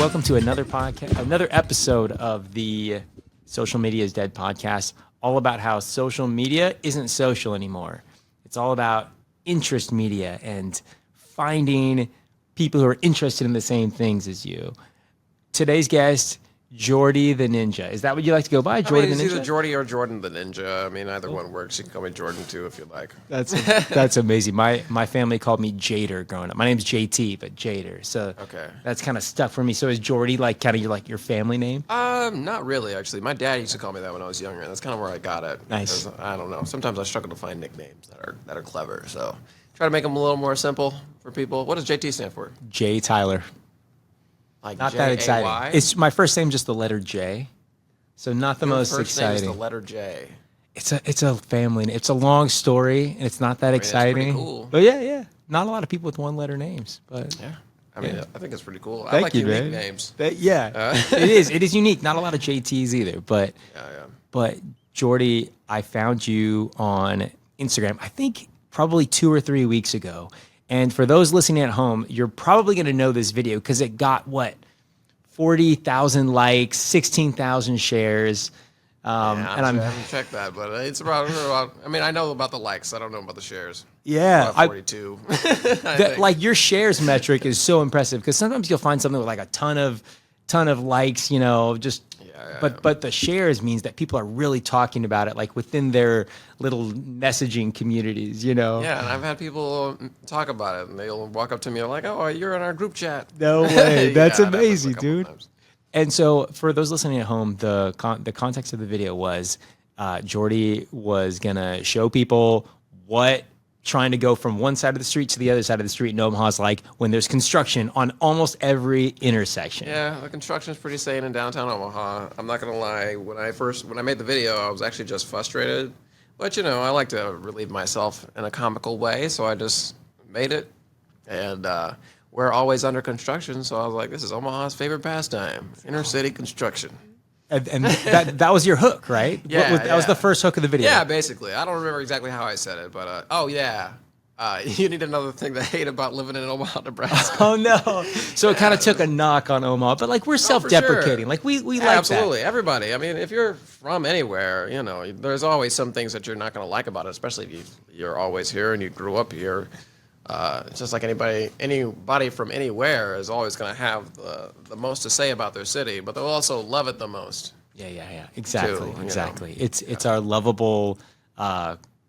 welcome to another podcast, another episode of the Social Media is Dead podcast, all about how social media isn't social anymore. It's all about interest media and finding people who are interested in the same things as you. Today's guest, Jordy the Ninja. Is that what you like to go by, Jordy the Ninja? It's either Jordy or Jordan the Ninja. I mean, either one works. You can call me Jordan too if you like. That's amazing. My family called me Jader growing up. My name's JT, but Jader. So Okay. that's kind of stuck for me. So is Jordy like kind of your family name? Not really, actually. My dad used to call me that when I was younger. That's kind of where I got it. Nice. Because, I don't know. Sometimes I struggle to find nicknames that are clever. So try to make them a little more simple for people. What does JT stand for? J. Tyler. Like Not J-A-Y? that exciting. It's my first name, just the letter J. So not the most First name exciting. is the letter J. It's a family name. It's a long story, and it's not that exciting. It's pretty cool. But yeah. Not a lot of people with one letter names. But Yeah. I mean, I think it's pretty cool. I thank like you, unique man. names. It is. It is unique. Not a lot of JTs either. But Yeah. But Jordy, I found you on Instagram, I think probably 2 or 3 weeks ago. And for those listening at home, you're probably going to know this video because it got, 40,000 likes, 16,000 shares. I haven't checked that, but it's about. I mean, I know about the likes. I don't know about the shares. Yeah, About 42. like your shares metric is so impressive because sometimes you'll find something with like a ton of likes, but the shares means that people are really talking about it like within their little messaging communities, Yeah, and I've had people talk about it, and they'll walk up to me like, "Oh, you're in our group chat." No way. That's Yeah, that happens amazing, a couple dude. times. And so for those listening at home, the context of the video was Jordy was going to show people what trying to go from one side of the street to the other side of the street in Omaha is like when there's construction on almost every intersection. Yeah, the construction's pretty sane in downtown Omaha. I'm not gonna lie. When I made the video, I was actually just frustrated. But I like to relieve myself in a comical way, so I just made it. And we're always under construction, so I was like, this is Omaha's favorite pastime: inner city construction. And that was your hook, right? Yeah, That was the first hook of the video. Yeah, basically. I don't remember exactly how I said it, but you need another thing to hate about living in Omaha, Nebraska. Oh no! So it kind of took a knock on Omaha, but like we're self-deprecating. Sure. Like we like Absolutely, everybody. I mean, if you're from anywhere, there's always some things that you're not going to like about it, especially if you're always here and you grew up here. It's just like anybody from anywhere is always going to have the most to say about their city, but they'll also love it the most. Yeah. Exactly. Too, Exactly. It's our lovable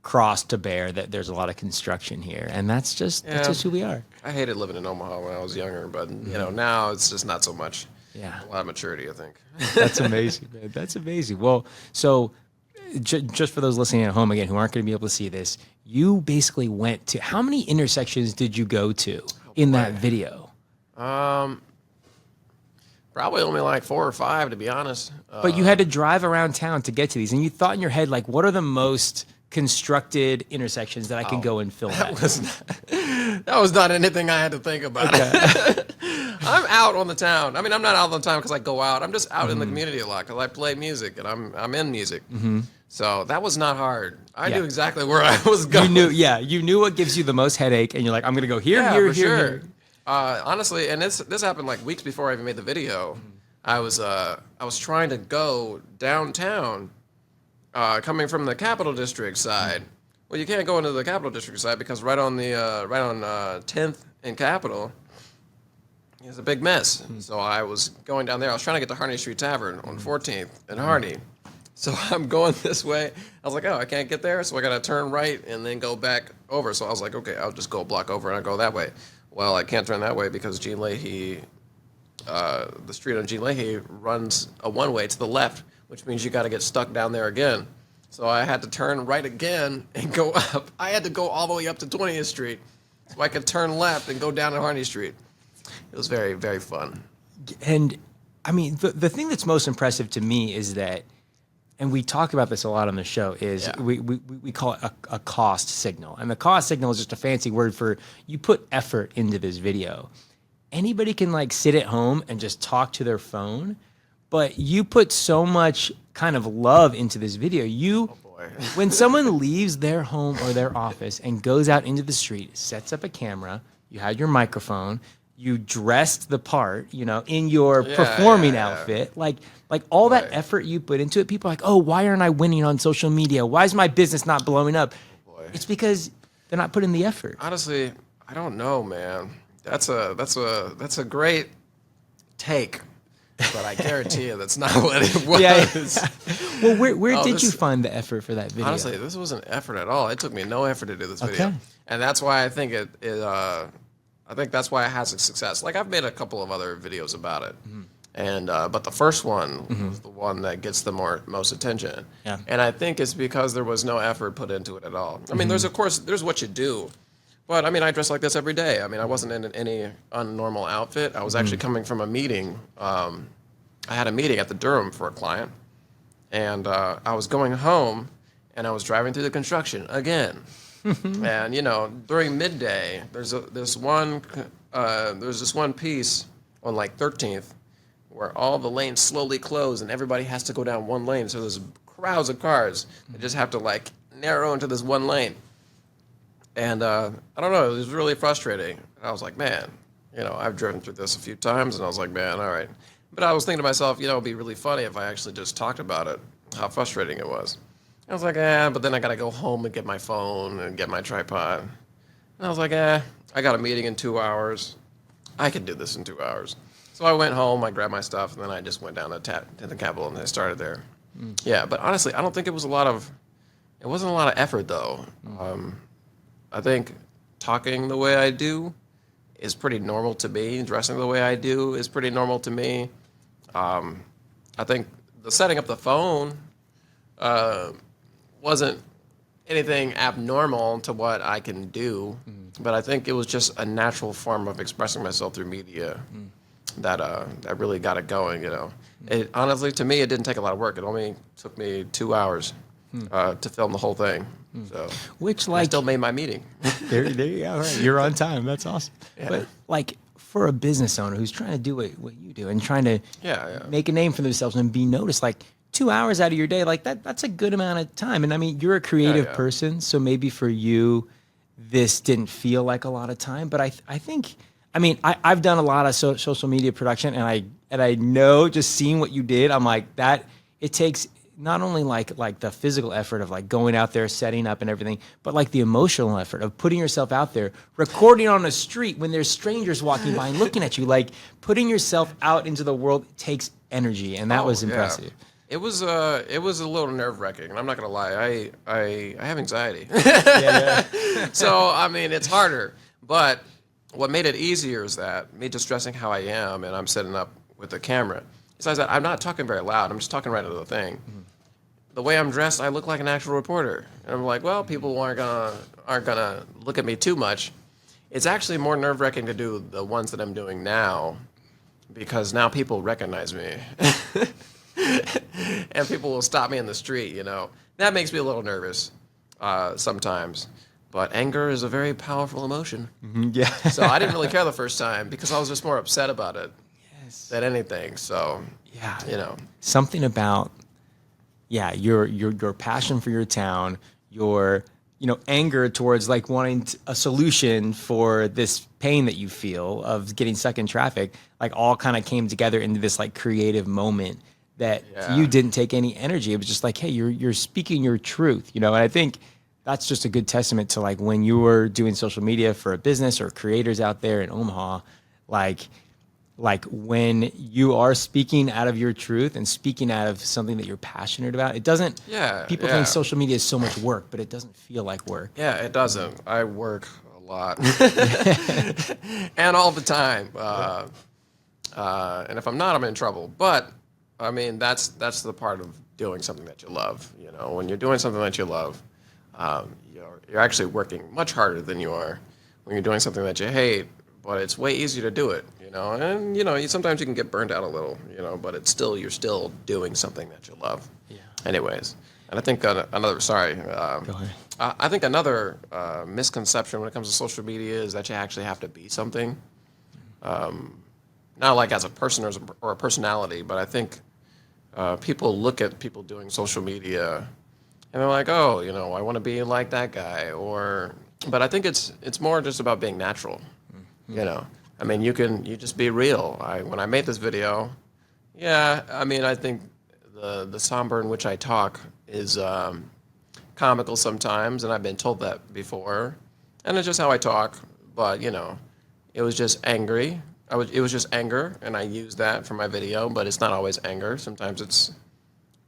cross to bear that there's a lot of construction here, and that's just who we are. I hated living in Omaha when I was younger, but now it's just not so much. Yeah. A lot of maturity, I think. That's amazing, man. That's amazing. Well, so just for those listening at home again who aren't going to be able to see this, you basically went to how many intersections did you go to in that video? Probably only like 4 or 5, to be honest. But you had to drive around town to get to these, and you thought in your head, like, what are the most constructed intersections that I can go and film at? That was not anything I had to think about. Okay. I'm out on the town. I mean, I'm not out on the town because I go out. I'm just out in the community a lot because I play music and I'm in music. Mm-hmm. So that was not hard. I knew exactly where I was going. You knew what gives you the most headache, and you're like, I'm gonna go here, here. Honestly, and this happened like weeks before I even made the video. I was trying to go downtown, coming from the Capital District side. Well, you can't go into the Capital District side because right on 10th and Capital is a big mess. So I was going down there. I was trying to get to Harney Street Tavern on 14th and Harney. So I'm going this way. I was like, oh, I can't get there, so I got to turn right and then go back over. So I was like, okay, I'll just go a block over and I'll go that way. Well, I can't turn that way because Gene Leahy, the street on Gene Leahy runs a one-way to the left, which means you got to get stuck down there again. So I had to turn right again and go up. I had to go all the way up to 20th Street so I could turn left and go down to Harney Street. It was very, very fun. And, I mean, the thing that's most impressive to me is that, and we talk about this a lot on the show, is we call it a cost signal. And the cost signal is just a fancy word for you put effort into this video. Anybody can like sit at home and just talk to their phone, but you put so much kind of love into this video. When someone leaves their home or their office and goes out into the street, sets up a camera, you had your microphone, you dressed the part, in your performing outfit, like all that effort you put into it. People are like, oh, why aren't I winning on social media? Why is my business not blowing up? It's because they're not putting the effort. Honestly, I don't know, man. That's a great take, but I guarantee you that's not what it was. Yeah. Well, where did you find the effort for that video? Honestly, this wasn't effort at all. It took me no effort to do this video, and that's why I think I think that's why it has a success. Like I've made a couple of other videos about it, and but the first one was the one that gets the most attention. Yeah. And I think it's because there was no effort put into it at all. I mean, there's what you do, but I mean, I dress like this every day. I mean, I wasn't in any unnormal outfit. I was actually coming from a meeting. I had a meeting at the Durham for a client, and I was going home, and I was driving through the construction again. And during midday, there's this one piece on like 13th where all the lanes slowly close and everybody has to go down one lane. So there's crowds of cars that just have to like narrow into this one lane. And I don't know, it was really frustrating. And I was like, man, I've driven through this a few times, and I was like, man, all right. But I was thinking to myself, it'd be really funny if I actually just talked about it, how frustrating it was. I was like, but then I got to go home and get my phone and get my tripod. And I was like, I got a meeting in 2 hours. I can do this in 2 hours. So I went home, I grabbed my stuff, and then I just went down to the Capitol and I started there. Yeah, but honestly, I don't think it wasn't a lot of effort though. I think talking the way I do is pretty normal to me. Dressing the way I do is pretty normal to me. I think the setting up the phone, wasn't anything abnormal to what I can do, but I think it was just a natural form of expressing myself through media that really got it going. It honestly, to me, it didn't take a lot of work. It only took me 2 hours to film the whole thing. So, which I still made my meeting. there you go. Right. You're on time. That's awesome. Yeah. But like for a business owner who's trying to do what you do and trying to make a name for themselves and be noticed, like 2 hours out of your day, like that's a good amount of time. And I mean, you're a creative person, so maybe for you, this didn't feel like a lot of time. But I think, I've done a lot of social media production, and I know just seeing what you did, I'm like that. It takes not only like the physical effort of like going out there, setting up and everything, but like the emotional effort of putting yourself out there, recording on a street when there's strangers walking by and looking at you, like putting yourself out into the world takes energy, and that was impressive. It was a little nerve-wracking, and I'm not gonna lie. I have anxiety, so I mean it's harder. But what made it easier is that me just dressing how I am, and I'm setting up with the camera. Besides that, I'm not talking very loud. I'm just talking right into the thing. The way I'm dressed, I look like an actual reporter, and I'm like, well, people aren't gonna look at me too much. It's actually more nerve-wracking to do the ones that I'm doing now, because now people recognize me. And people will stop me in the street, That makes me a little nervous sometimes. But anger is a very powerful emotion. Yeah. So I didn't really care the first time because I was just more upset about it than anything. So, Something about, your passion for your town, your, anger towards like wanting a solution for this pain that you feel of getting stuck in traffic, like all kind of came together into this like creative moment that you didn't take any energy. It was just like, hey, you're speaking your truth, and I think that's just a good testament to like when you were doing social media for a business or creators out there in Omaha, like when you are speaking out of your truth and speaking out of something that you're passionate about, it doesn't, people think social media is so much work, but it doesn't feel like work. Yeah, it doesn't. I work a lot and all the time. And if I'm not, I'm in trouble. But I mean, that's the part of doing something that you love. When you're doing something that you love, you're actually working much harder than you are when you're doing something that you hate. But it's way easier to do it, And sometimes you can get burned out a little, But you're still doing something that you love. Yeah. Anyways, and I think another. Sorry. Go ahead. I think another misconception when it comes to social media is that you actually have to be something. Not like as a person or a personality, but I think people look at people doing social media and they're like, oh, I want to be like that guy. But I think it's more just about being natural, I mean, you just be real. When I made this video, yeah, I mean, I think the somber in which I talk is comical sometimes, and I've been told that before, and it's just how I talk. But you know, it was just angry. It was just anger, and I used that for my video. But it's not always anger. Sometimes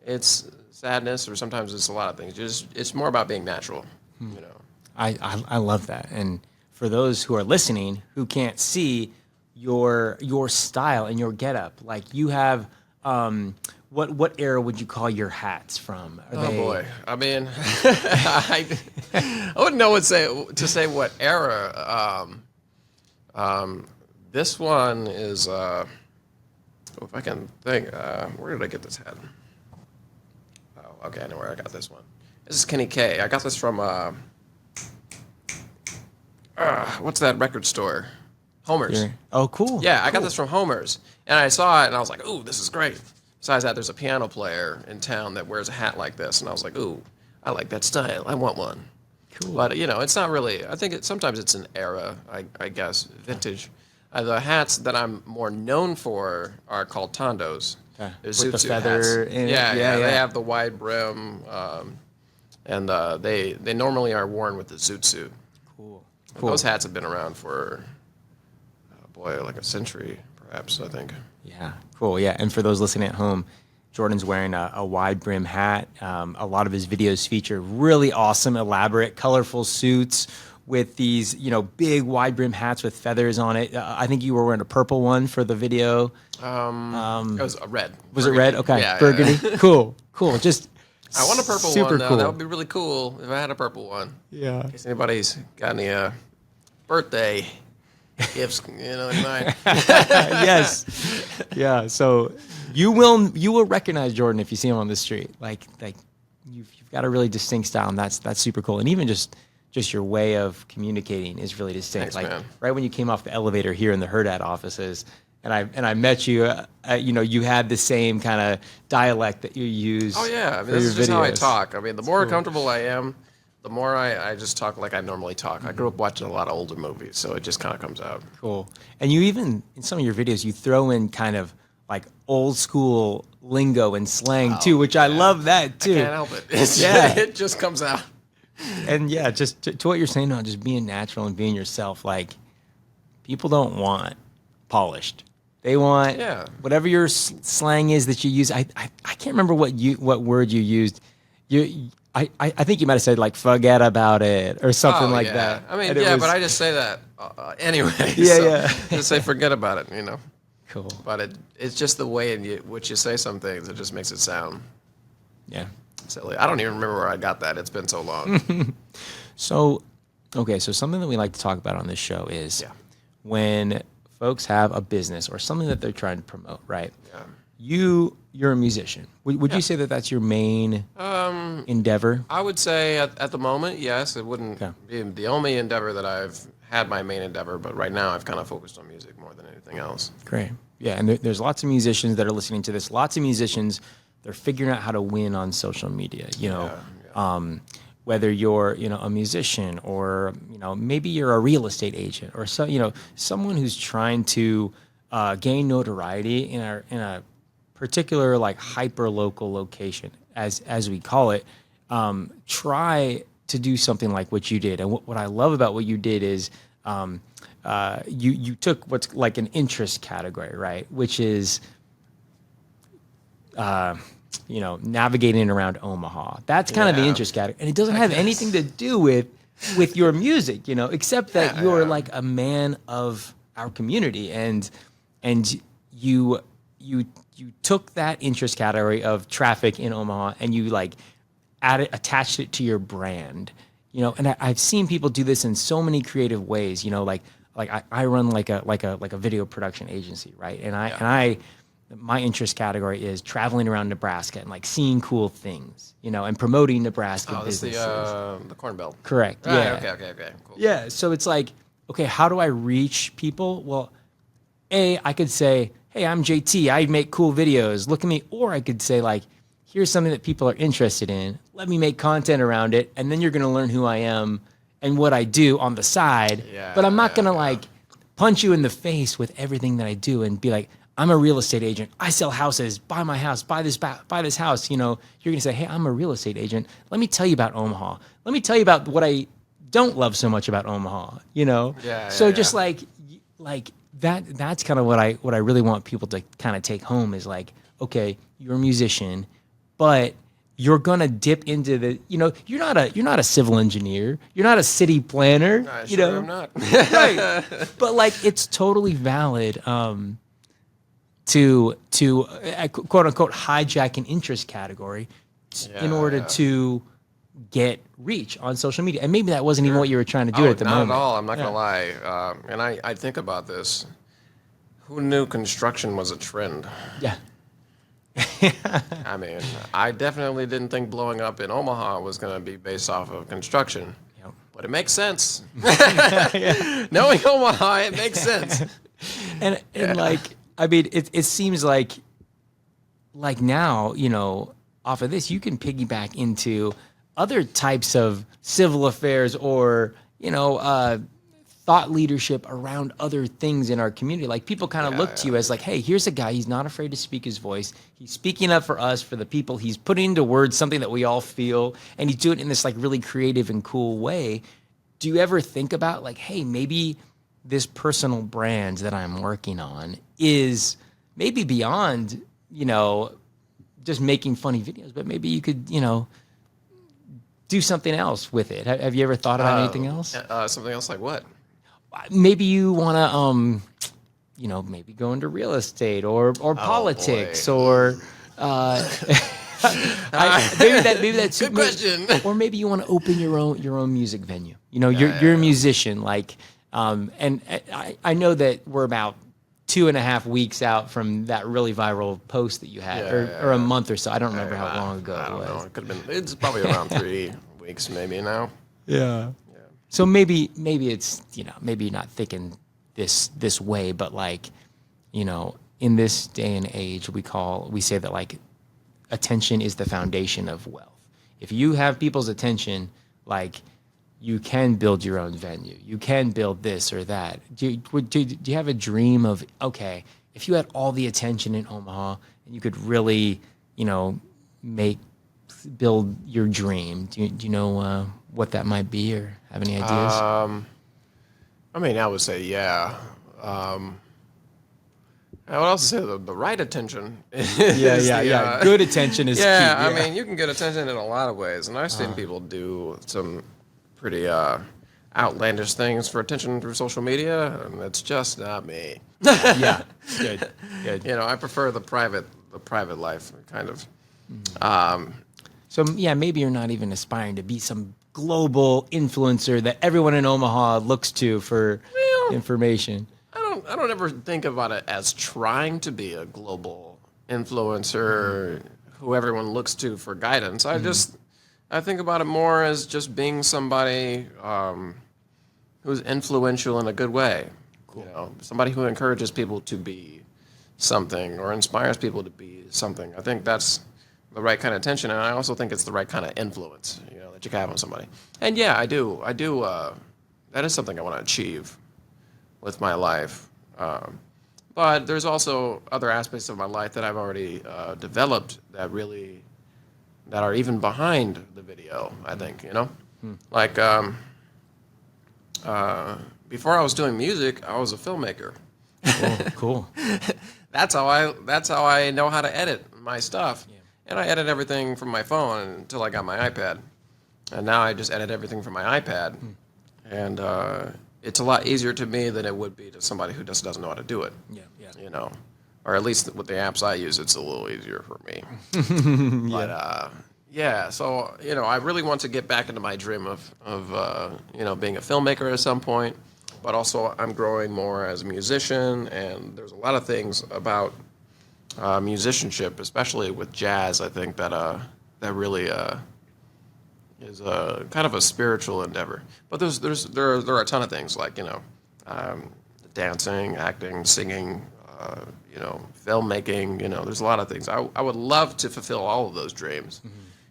it's sadness, or sometimes it's a lot of things. It's more about being natural. You know. I love that. And for those who are listening who can't see your style and your getup, like you have, what era would you call your hats from? Boy, I mean, I wouldn't know to say what era. This one is, if I can think, where did I get this hat? Oh, okay, I know where I got this one. This is Kenny K. I got this from, what's that record store? Homer's. Oh, cool. Yeah, I got this from Homer's, and I saw it, and I was like, ooh, this is great. Besides that, there's a piano player in town that wears a hat like this, and I was like, ooh, I like that style. I want one. Cool. But, you know, it's not really, I think sometimes it's an era, I guess, vintage. The hats that I'm more known for are called tondos. They're With the feather hats. in it. Yeah, they have the wide brim, and they normally are worn with the zoot suit. Cool. Those hats have been around for, like a century, perhaps, I think. Yeah, cool. Yeah, and for those listening at home, Jordan's wearing a wide brim hat. A lot of his videos feature really awesome, elaborate, colorful suits with these, big wide brim hats with feathers on it. I think you were wearing a purple one for the video. It was a red. Was it red? Okay, yeah, burgundy. Yeah. Cool. Just I want a purple super one, though. cool. That would be really cool if I had a purple one. Yeah. In case anybody's got any birthday gifts, in mind. Yes. Yeah. So you will recognize Jordan if you see him on the street. Like you've got a really distinct style, and that's super cool. And even just your way of communicating is really distinct. Thanks, man. Right when you came off the elevator here in the Hurrdat offices, and I met you, you had the same kind of dialect that you use. Oh yeah, I mean, for this your is just how I videos. talk. I mean, the more comfortable I am, the more I just talk like I normally talk. I grew up watching a lot of older movies, so it just kind of comes out. Cool. And you even, in some of your videos, you throw in kind of like old school lingo and slang too, which I love that too. I can't help it. It just comes out. And yeah, just to what you're saying now, just being natural and being yourself. Like, people don't want polished. They want whatever your slang is that you use. I can't remember what word you used. I think you might have said like "forget about it" or something like that. I mean, And but I just say that anyway. Yeah. Just say forget about it, Cool. But it's just the way in which you say some things. It just makes it sound silly. I don't even remember where I got that. It's been so long. So something that we like to talk about on this show is when folks have a business or something that they're trying to promote, right? Yeah. You're a musician. Would you say that that's your main endeavor? I would say at the moment, yes. It wouldn't be the only endeavor that I've had my main endeavor, but right now I've kind of focused on music more than anything else. Great. Yeah, and there's lots of musicians that are listening to this. Lots of musicians, they're figuring out how to win on social media. Whether you're a musician or maybe you're a real estate agent or someone who's trying to gain notoriety in a particular like hyper local location as we call it. Try to do something like what you did. And what I love about what you did is you took what's like an interest category, right? Which is navigating around Omaha. That's kind of the interest category. And it doesn't have anything to do with your music, except that you're like a man of our community, and you took that interest category of traffic in Omaha and you like attached it to your brand, and I've seen people do this in so many creative ways, like I run like a video production agency, right? And my interest category is traveling around Nebraska and like seeing cool things, and promoting Nebraska businesses. The Corn Belt. Correct. Right, Yeah. Okay. Cool. Yeah. So it's like, okay, how do I reach people? Well, I could say, hey, I'm JT. I make cool videos. Look at me. Or I could say like, here's something that people are interested in. Let me make content around it. And then you're going to learn who I am and what I do on the side. Yeah, but I'm not going to like punch you in the face with everything that I do and be like, I'm a real estate agent. I sell houses. Buy my house. Buy this house. You know, you're going to say, hey, I'm a real estate agent. Let me tell you about Omaha. Let me tell you about what I don't love so much about Omaha, you know? So just like that's kind of what I really want people to kind of take home is like, okay, you're a musician, but you're gonna dip into the, you know, you're not a civil engineer, you're not a city planner, you know, I'm not. right? But like, it's totally valid to quote unquote hijack an interest category in order to get reach on social media, and maybe that wasn't even what you were trying to do at the moment. Not at all. I'm not gonna lie, and I think about this. Who knew construction was a trend? Yeah. I mean, I definitely didn't think blowing up in Omaha was going to be based off of construction. Yep. But it makes sense. Knowing Omaha, it makes sense. And like, I mean, it seems like now, you know, off of this, you can piggyback into other types of civil affairs or, you know, thought leadership around other things in our community. Like people kind of look to you as like, hey, here's a guy, he's not afraid to speak his voice. He's speaking up for us, for the people. He's putting into words something that we all feel, and he's doing it in this like really creative and cool way. Do you ever think about like, hey, maybe this personal brand that I'm working on is maybe beyond, you know, just making funny videos, but maybe you could, you know, do something else with it. Have you ever thought about anything else? Something else like what? Maybe you want to, you know, maybe go into real estate or politics or maybe that's good question. Or maybe you want to open your own music venue. You know, you're a musician, like, and I know that we're about 2.5 weeks out from that really viral post that you had, or a month or so. I don't remember how long ago I don't it was. know. It could have been. It's probably around 3 weeks, maybe now. Yeah. So maybe it's, you know, maybe you're not thinking this way, but like, you know, in this day and age, we say that like attention is the foundation of wealth. If you have people's attention, like you can build your own venue, you can build this or that. Do you have a dream of, okay, if you had all the attention in Omaha and you could really, you know, build your dream, do you know what that might be, or have any ideas? I mean, I would say, yeah. I would also say the right attention. Yeah. Good attention is key. I mean, you can get attention in a lot of ways, and I've seen people do some pretty outlandish things for attention through social media, and it's just not me. Yeah, good. You know, I prefer the private life, kind of. So yeah, maybe you're not even aspiring to be some global influencer that everyone in Omaha looks to for information. I don't ever think about it as trying to be a global influencer who everyone looks to for guidance. I think about it more as just being somebody who's influential in a good way. Cool. You know, somebody who encourages people to be something or inspires people to be something. I think that's the right kind of attention, and I also think it's the right kind of influence, you know, that you can have on somebody. And yeah, I do. That is something I want to achieve with my life. But there's also other aspects of my life that I've already developed that are even behind the video, I think, you know? Like, before I was doing music, I was a filmmaker. Cool. That's how I know how to edit my stuff. Yeah. And I edit everything from my phone until I got my iPad. And now I just edit everything from my iPad. And it's a lot easier to me than it would be to somebody who just doesn't know how to do it. Yeah. You know, or at least with the apps I use, it's a little easier for me. But so you know, I really want to get back into my dream of you know, being a filmmaker at some point. But also, I'm growing more as a musician, and there's a lot of things about musicianship, especially with jazz. I think that really is a kind of a spiritual endeavor. But there are a ton of things like, you know, dancing, acting, singing, you know, filmmaking. You know, there's a lot of things. I would love to fulfill all of those dreams,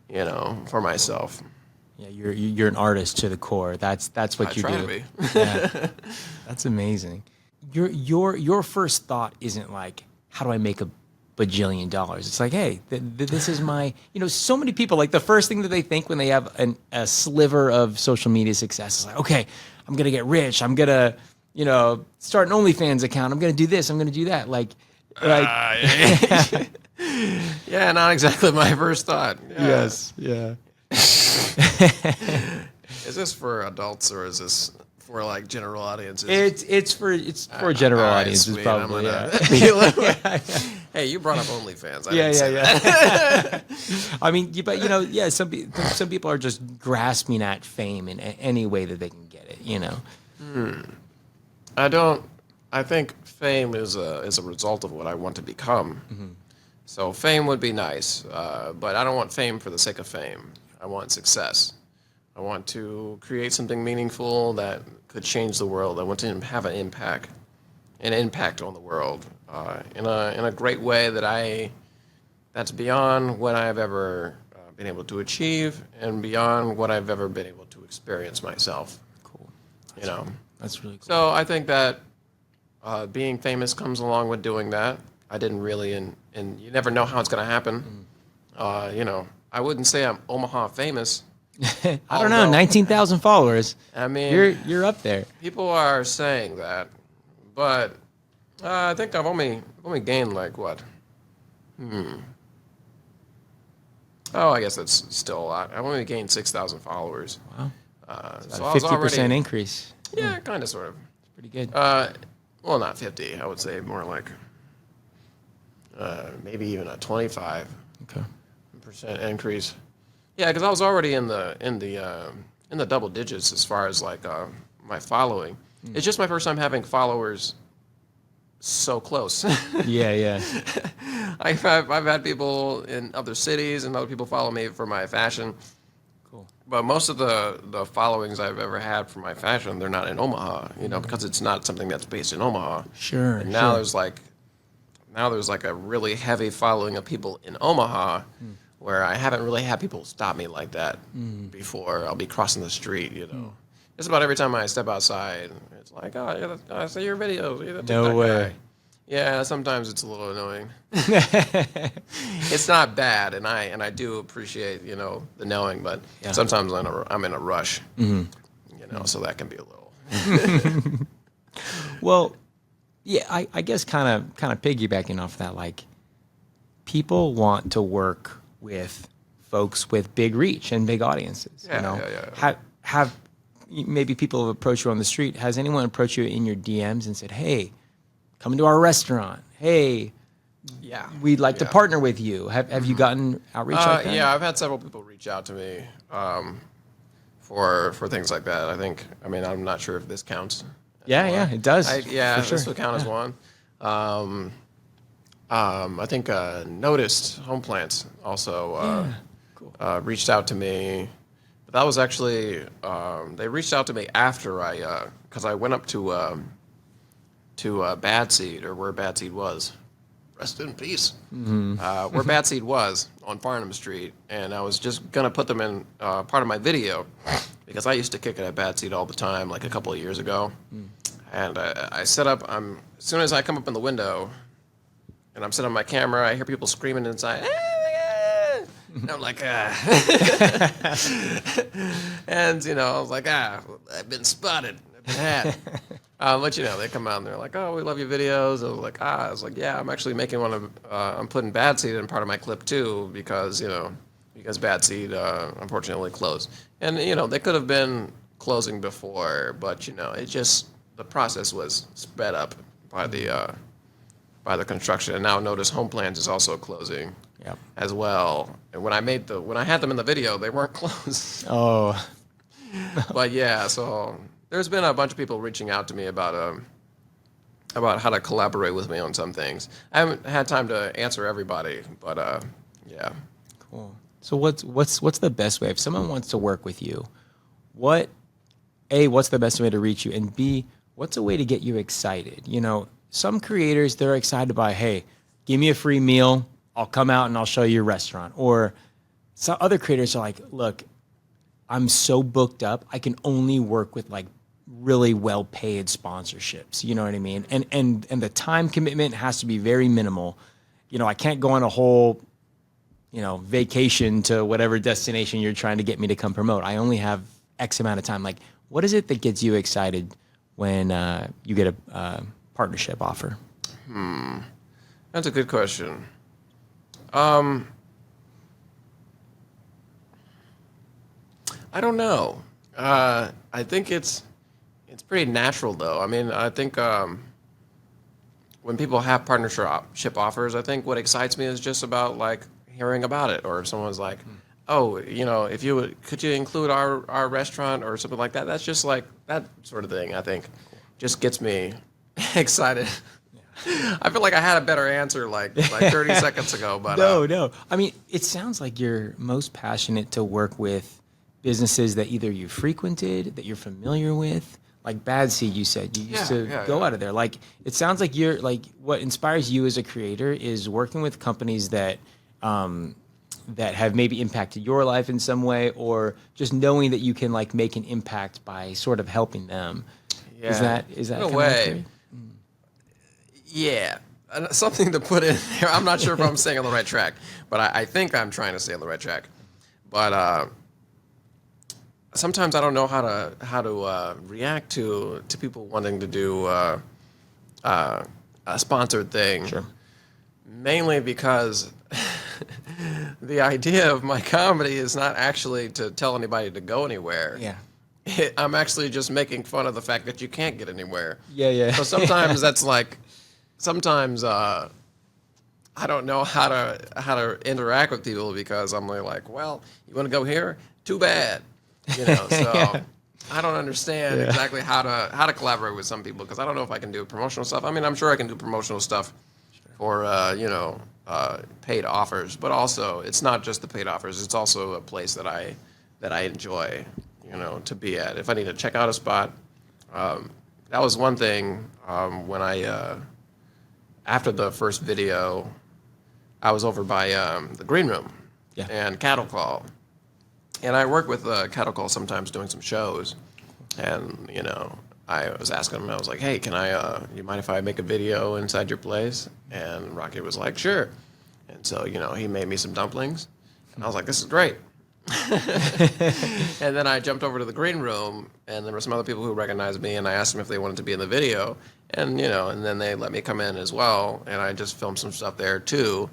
you know, for myself. Yeah, you're an artist to the core. That's what you do. I try to be. Yeah. That's amazing. your first thought isn't like, how do I make a bajillion dollars? It's like, hey, this is my, so many people, like the first thing that they think when they have a sliver of social media success is like, okay, I'm going to get rich. I'm going to, start an OnlyFans account. I'm going to do this. I'm going to do that. Yeah, not exactly my first thought. Yeah. Yes. Yeah. Is this for adults or is this for like general audiences? It's for general audiences, sweet, probably. Yeah. Hey, you brought up OnlyFans. Yeah. I mean, but some people are just grasping at fame in any way that they can get it. I think fame is a result of what I want to become. Mm-hmm. So fame would be nice, but I don't want fame for the sake of fame. I want success. I want to create something meaningful that could change the world. I want to have an impact on the world in a great way that's beyond what I've ever been able to achieve and beyond what I've ever been able to experience myself. Cool. That's really cool. So I think that being famous comes along with doing that. I didn't really, and you never know how it's going to happen. I wouldn't say I'm Omaha famous. I don't know, 19,000 followers. I mean, you're up there. People are saying that, but I think I've only gained like what? Oh, I guess that's still a lot. I've only gained 6,000 followers. Wow. So a 50% increase. Yeah, kind of, sort of. It's pretty good. Well, not 50. I would say more like maybe even a 25% increase. Yeah, because I was already in the double digits as far as like my following. It's just my first time having followers so close. Yeah. I've had people in other cities and other people follow me for my fashion. Cool. But most of the followings I've ever had for my fashion, they're not in Omaha, because it's not something that's based in Omaha. Sure. And now there's like a really heavy following of people in Omaha. Where I haven't really had people stop me like that before. I'll be crossing the street, Just about every time I step outside, it's like, oh, I see your videos. You're the TikTok guy. Yeah, sometimes it's a little annoying. It's not bad, and I do appreciate, the knowing, but sometimes I'm in a rush, so that can be a little. Well, yeah, I guess kind of piggybacking off that, like, people want to work with folks with big reach and big audiences. Yeah. Have maybe people have approached you on the street. Has anyone approached you in your DMs and said, "Hey, come into our restaurant. Hey, we'd like to partner with you." Have you gotten outreach like that? Yeah, I've had several people reach out to me for things like that. I'm not sure if this counts. Yeah, it does. This would count as one. I think Noticed Home Plants also reached out to me. But that was actually they reached out to me after because I went up to Bad Seed, or where Bad Seed was. Rest in peace. Where Bad Seed was on Farnham Street, and I was just gonna put them in part of my video because I used to kick it at Bad Seed all the time, like a couple of years ago. And I set up. As soon as I come up in the window. And I'm sitting on my camera, I hear people screaming inside. And I'm like, And, I was like, I've been spotted. I've been had. But, they come out and they're like, oh, we love your videos. I was like, yeah, I'm actually making one of, I'm putting Bad Seed in part of my clip too because Bad Seed, unfortunately closed. And, they could have been closing before, but, the process was sped up by the construction, and now Notice Home Plans is also closing as well. And when I had them in the video, they weren't closed. Oh. But yeah, so there's been a bunch of people reaching out to me about how to collaborate with me on some things. I haven't had time to answer everybody, but yeah. Cool. So what's the best way if someone wants to work with you? What's the best way to reach you, and B, what's a way to get you excited? Some creators, they're excited by, hey, give me a free meal, I'll come out and I'll show you a restaurant. Or some other creators are like, look, I'm so booked up, I can only work with like really well paid sponsorships. You know what I mean? And the time commitment has to be very minimal. You know, I can't go on a whole, you know, vacation to whatever destination you're trying to get me to come promote. I only have X amount of time. Like, what is it that gets you excited when you get a partnership offer? That's a good question. I don't know. I think it's pretty natural though. I mean, I think when people have partnership offers, I think what excites me is just about like hearing about it, or if someone's like, "Oh, you know, if you could you include our restaurant or something like that?" That's just like that sort of thing. I think just gets me excited. I feel like I had a better answer like 30 seconds ago, but No. I mean, it sounds like you're most passionate to work with businesses that either you frequented, that you're familiar with. Like Bad Seed, you said you used to go out of there. Like, it sounds like you're like, what inspires you as a creator is working with companies that that have maybe impacted your life in some way, or just knowing that you can like make an impact by sort of helping them. yeah. Is that in a kind of way? accurate? Yeah, something to put in there. I'm not sure if I'm staying on the right track, but I think I'm trying to stay on the right track. But sometimes I don't know how to react to people wanting to do a sponsored thing. Sure. Mainly because the idea of my comedy is not actually to tell anybody to go anywhere. Yeah. I'm actually just making fun of the fact that you can't get anywhere. Yeah. So sometimes that's like, sometimes I don't know how to interact with people because I'm like, well, you want to go here? Too bad, you know. So Yeah. I don't understand exactly how to collaborate with some people because I don't know if I can do promotional stuff. I mean, I'm sure I can do promotional stuff for paid offers, but also it's not just the paid offers. It's also a place that I enjoy, you know, to be at. If I need to check out a spot, that was one thing when I. After the first video, I was over by the Green Room and Cattle Call. And I work with Cattle Call sometimes doing some shows. And, you know, I was asking him, I was like, hey, can you mind if I make a video inside your place? And Rocky was like, sure. And so, you know, he made me some dumplings. And I was like, this is great. And then I jumped over to the Green Room, and there were some other people who recognized me, and I asked them if they wanted to be in the video, and you know, and then they let me come in as well, and I just filmed some stuff there too,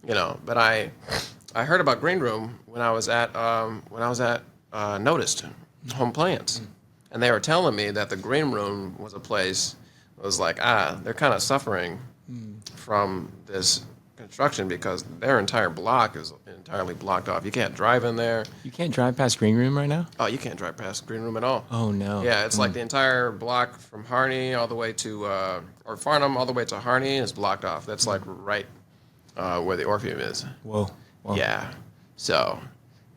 you know. But I heard about Green Room when I was at Noticed Home Plants, and they were telling me that the Green Room was a place that was like they're kind of suffering from this construction because their entire block is entirely blocked off. You can't drive in there. You can't drive past Green Room right now? Oh, you can't drive past Green Room at all. Oh, no. Yeah, it's like the entire block from Harney all the way to, or Farnham all the way to Harney is blocked off. That's like right where the Orpheum is. Whoa. Yeah. So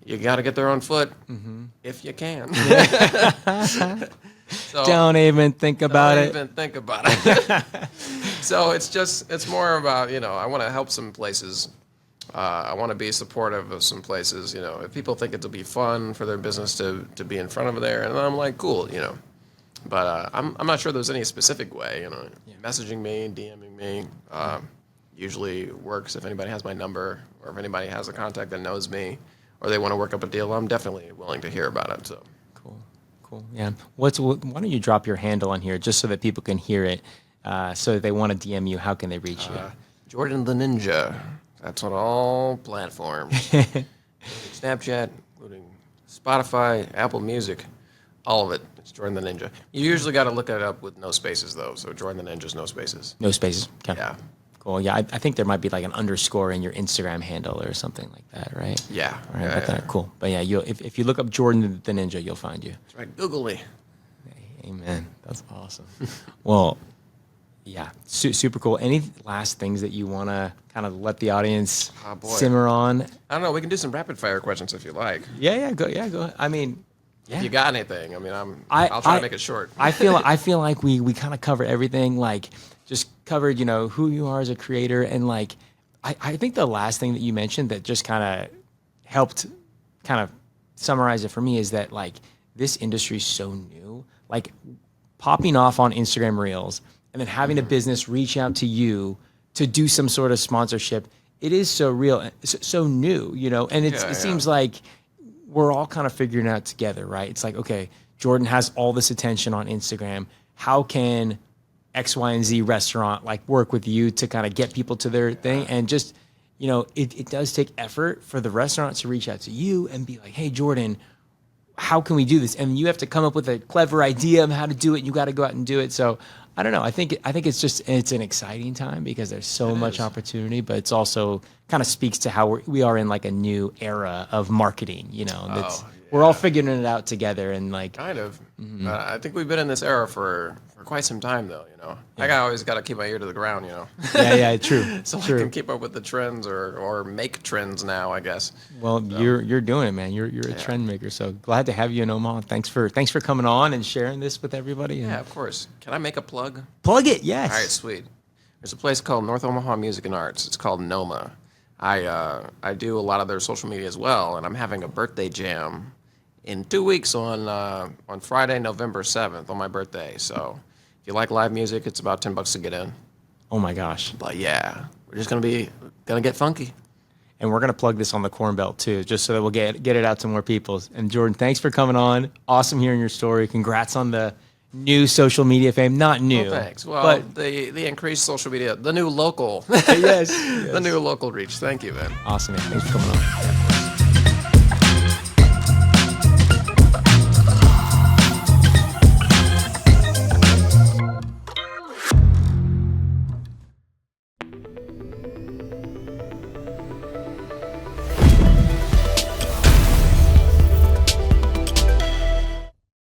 you got to get there on foot if you can. So, Don't even think about it. Don't even think about it. So it's more about, you know, I want to help some places. I want to be supportive of some places, you know. If people think it'll be fun for their business to be in front of there, and I'm like, cool, you know. But I'm not sure there's any specific way, you know. Messaging me, DMing me usually works if anybody has my number or if anybody has a contact that knows me or they want to work up a deal. I'm definitely willing to hear about it. So Cool. Yeah. Why don't you drop your handle on here just so that people can hear it? So if they want to DM you, how can they reach you? Jordan the Ninja. That's on all platforms. Snapchat, including Spotify, Apple Music, all of it. It's Jordan the Ninja. You usually got to look it up with no spaces, though. So Jordan the Ninja's no spaces. No spaces. Okay. Yeah. Cool. Yeah, I think there might be like an underscore in your Instagram handle or something like that, right? Yeah. All right. Cool. But yeah, if you look up Jordan the Ninja, you'll find you. That's right. Google me. Amen. That's awesome. Well, yeah, super cool. Any last things that you want to kind of let the audience simmer on? I don't know. We can do some rapid fire questions if you like. Yeah. Go. I mean, yeah. If you got anything, I mean, I'll try to make it short. I feel like we kind of cover everything. Like, just covered, you know, who you are as a creator, and like, I think the last thing that you mentioned that just kind of helped kind of summarize it for me is that like this industry is so new. like popping off on Instagram Reels and then having a business reach out to you to do some sort of sponsorship. It is so real, so new, you know, and it seems like we're all kind of figuring it out together, right? It's like, okay, Jordan has all this attention on Instagram. How can X, Y, and Z restaurant like work with you to kind of get people to their thing? And just, you know, it does take effort for the restaurant to reach out to you and be like, hey, Jordan, how can we do this? And you have to come up with a clever idea of how to do it. You got to go out and do it. So I don't know. I think it's an exciting time because there's so much opportunity, but it's also kind of speaks to how we are in like a new era of marketing, you know, we're all figuring it out together and like kind of, I think we've been in this era for quite some time though, you know, I always got to keep my ear to the ground, you know. True. So I can keep up with the trends or make trends now, I guess. Well, so. You're doing it, man. You're a trend maker. So glad to have you in Omaha. Thanks for coming on and sharing this with everybody. Yeah, of course. Can I make a plug? Plug it, yes. All right, sweet. There's a place called North Omaha Music and Arts. It's called NOMA. I do a lot of their social media as well, and I'm having a birthday jam in 2 weeks on Friday, November 7th, on my birthday. So if you like live music, it's about $10 to get in. Oh my gosh! But yeah, we're just gonna get funky. And we're gonna plug this on the Corn Belt too, just so that we'll get it out to more people. And Jordan, thanks for coming on. Awesome hearing your story. Congrats on the new social media fame. Not new. Well, thanks. Well, but the increased social media, the new local. Yes. The new local reach. Thank you, man. Awesome, man. Thanks for coming on.